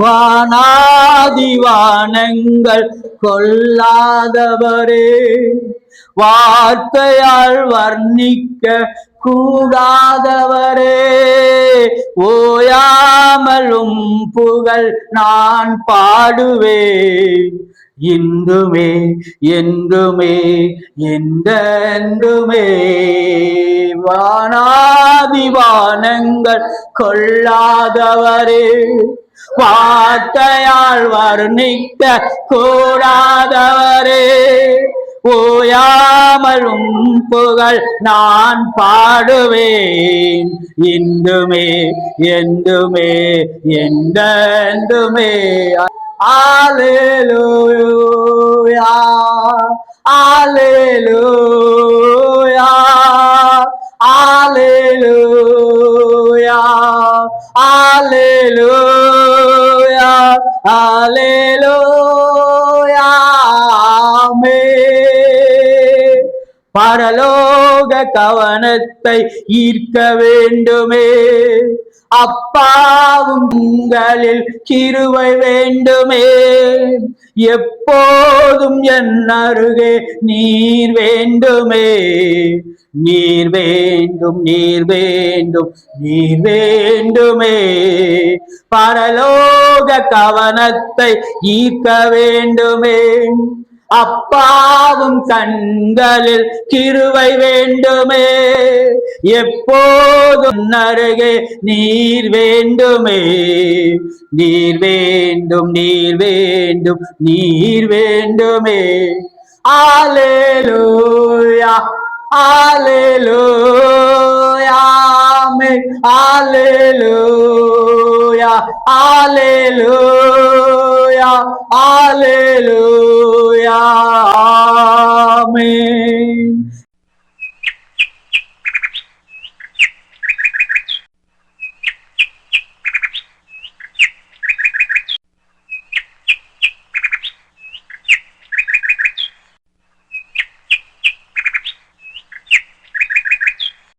வானாதிவானங்கள் கொள்ளாதவரே, வார்த்தையால் வர்ணிக்க கூடாதவரே, ஓயாமலும் புகழ் நான் பாடுவேன் இன்றுமே என்றுமே என்றென்றுமே. வானாதிவானங்கள் கொள்ளாதவரே, வார்த்தையால் வர்ணிக்க கூடாதவரே, ஓயாமலும் புகழ் நான் பாடுவேன் இன்றுமே என்றுமே என்றென்றுமே. அல்லேலூயா அல்லேலூயா அல்லேலூயா அல்லேலூயா அல்லேலூயா. பரலோக கவனத்தை ஈர்க்க வேண்டுமே, அப்பாவும் உங்களில் கிருபை வேண்டுமே, எப்போதும் என் அருகே நீர் வேண்டுமே. நீர் வேண்டும் நீர் வேண்டும் நீர் வேண்டுமே, பரலோக கவனத்தை ஈர்க்க வேண்டுமே, அப்பாவும் கண்களில் கிருபை வேண்டுமே, எப்போதும் அருகே நீர் வேண்டுமே. நீர் வேண்டும் நீர் வேண்டும் நீர் வேண்டுமே. அல்லேலூயா அல்லேலூயா அல்லேலூயா அல்லேலூயா அல்லேலூயா.